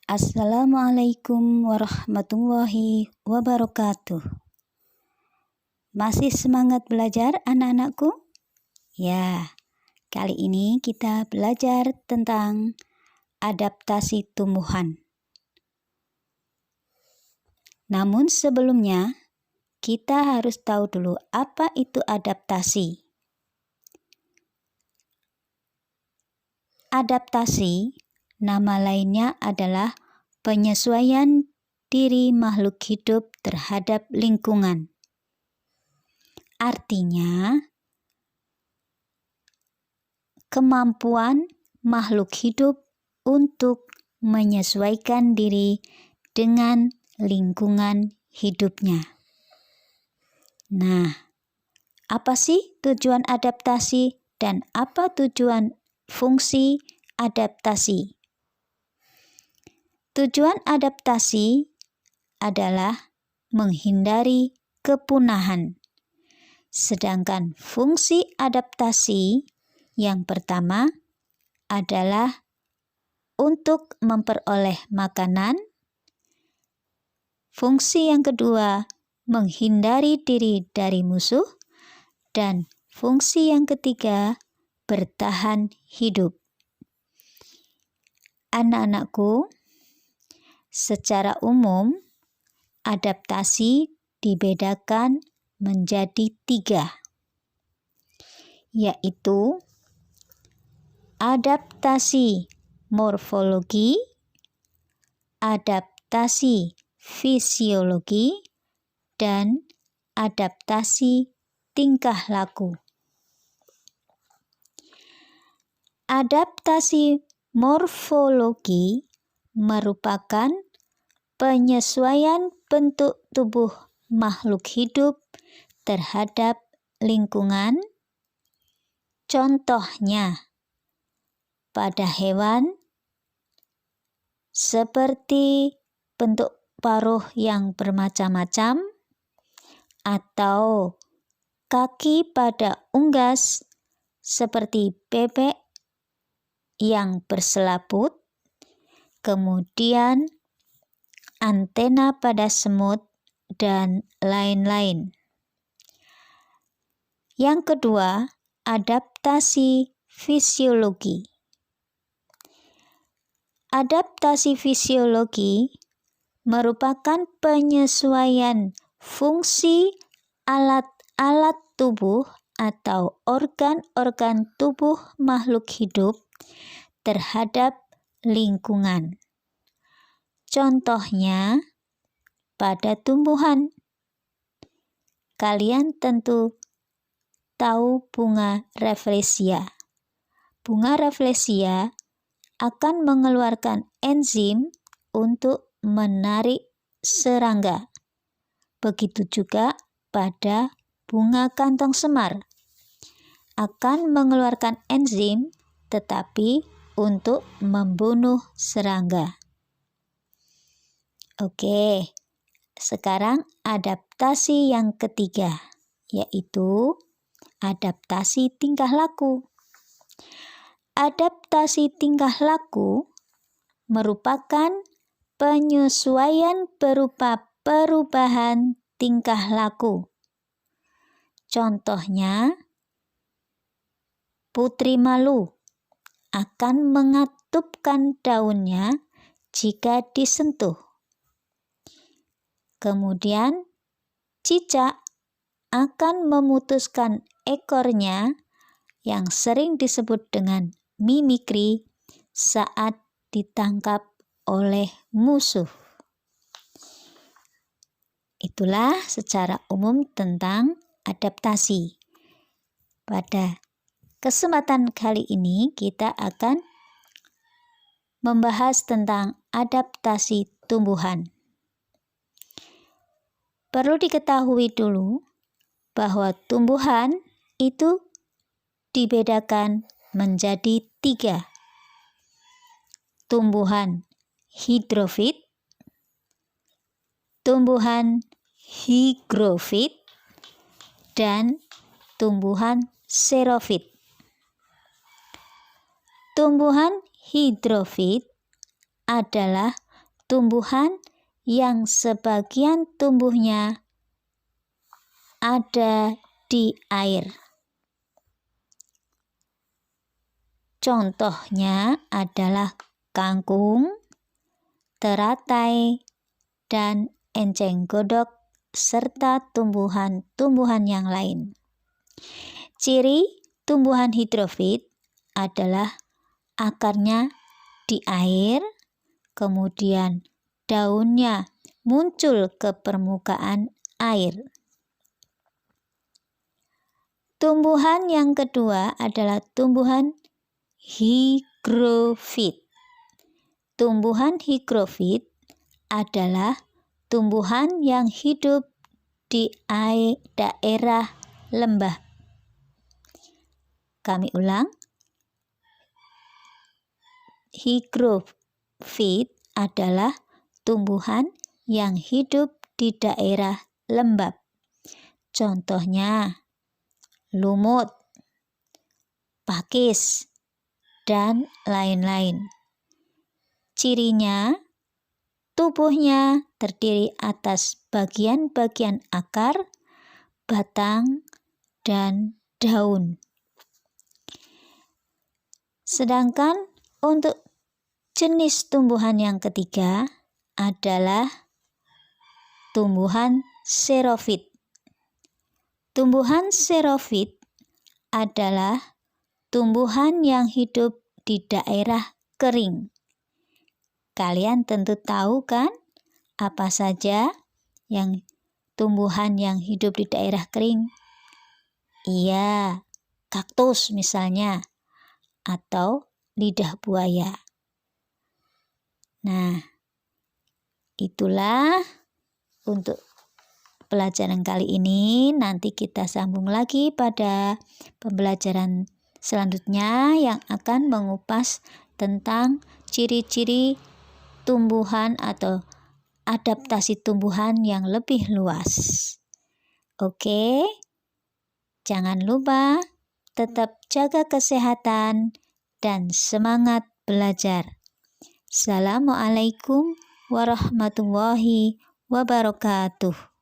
Assalamualaikum warahmatullahi wabarakatuh. Masih semangat belajar anak-anakku? Ya, kali ini kita belajar tentang adaptasi tumbuhan. Namun sebelumnya, kita harus tahu dulu apa itu adaptasi. Adaptasi, nama lainnya adalah penyesuaian diri makhluk hidup terhadap lingkungan. Artinya, kemampuan makhluk hidup untuk menyesuaikan diri dengan lingkungan hidupnya. Nah, apa sih tujuan adaptasi dan apa tujuan fungsi adaptasi? Tujuan adaptasi adalah menghindari kepunahan. Sedangkan fungsi adaptasi yang pertama adalah untuk memperoleh makanan. Fungsi yang kedua, menghindari diri dari musuh. Dan fungsi yang ketiga, bertahan hidup. Anak-anakku, secara umum, adaptasi dibedakan menjadi 3, yaitu adaptasi morfologi, adaptasi fisiologi, dan adaptasi tingkah laku. Adaptasi morfologi merupakan penyesuaian bentuk tubuh makhluk hidup terhadap lingkungan. Contohnya, pada hewan seperti bentuk paruh yang bermacam-macam atau kaki pada unggas seperti bebek yang berselaput, kemudian antena pada semut, dan lain-lain. Yang kedua, adaptasi fisiologi. Adaptasi fisiologi merupakan penyesuaian fungsi alat-alat tubuh atau organ-organ tubuh makhluk hidup terhadap lingkungan. Contohnya, pada tumbuhan. Kalian tentu tahu bunga Rafflesia. Bunga Rafflesia akan mengeluarkan enzim untuk menarik serangga. Begitu juga pada bunga kantong semar. Akan mengeluarkan enzim tetapi untuk membunuh serangga. Oke, sekarang adaptasi yang ketiga, yaitu adaptasi tingkah laku. Adaptasi tingkah laku merupakan penyesuaian berupa perubahan tingkah laku. Contohnya, putri malu akan mengatupkan daunnya jika disentuh. Kemudian, cicak akan memutuskan ekornya yang sering disebut dengan mimikri saat ditangkap oleh musuh. Itulah secara umum tentang adaptasi. Pada kesempatan kali ini kita akan membahas tentang adaptasi tumbuhan. Perlu diketahui dulu bahwa tumbuhan itu dibedakan menjadi 3. Tumbuhan hidrofit, tumbuhan higrofit, dan tumbuhan xerofit. Tumbuhan hidrofit adalah tumbuhan yang sebagian tumbuhnya ada di air. Contohnya adalah kangkung, teratai, dan enceng godok, serta tumbuhan-tumbuhan yang lain. Ciri tumbuhan hidrofit adalah akarnya di air, kemudian daunnya muncul ke permukaan air. Tumbuhan yang kedua adalah tumbuhan higrofit. Tumbuhan higrofit adalah tumbuhan yang hidup di daerah lembah. Kami ulang. Higrofit adalah tumbuhan yang hidup di daerah lembab. Contohnya lumut, pakis, dan lain-lain. Cirinya, tubuhnya terdiri atas bagian-bagian akar, batang, dan daun. Sedangkan untuk jenis tumbuhan yang ketiga adalah tumbuhan xerofit. Tumbuhan xerofit adalah tumbuhan yang hidup di daerah kering. Kalian tentu tahu kan apa saja yang tumbuhan yang hidup di daerah kering? Iya, kaktus misalnya, atau lidah buaya. Nah, itulah untuk pelajaran kali ini. Nanti kita sambung lagi pada pembelajaran selanjutnya yang akan mengupas tentang ciri-ciri tumbuhan atau adaptasi tumbuhan yang lebih luas. Oke, jangan lupa tetap jaga kesehatan dan semangat belajar. Assalamualaikum warahmatullahi wabarakatuh.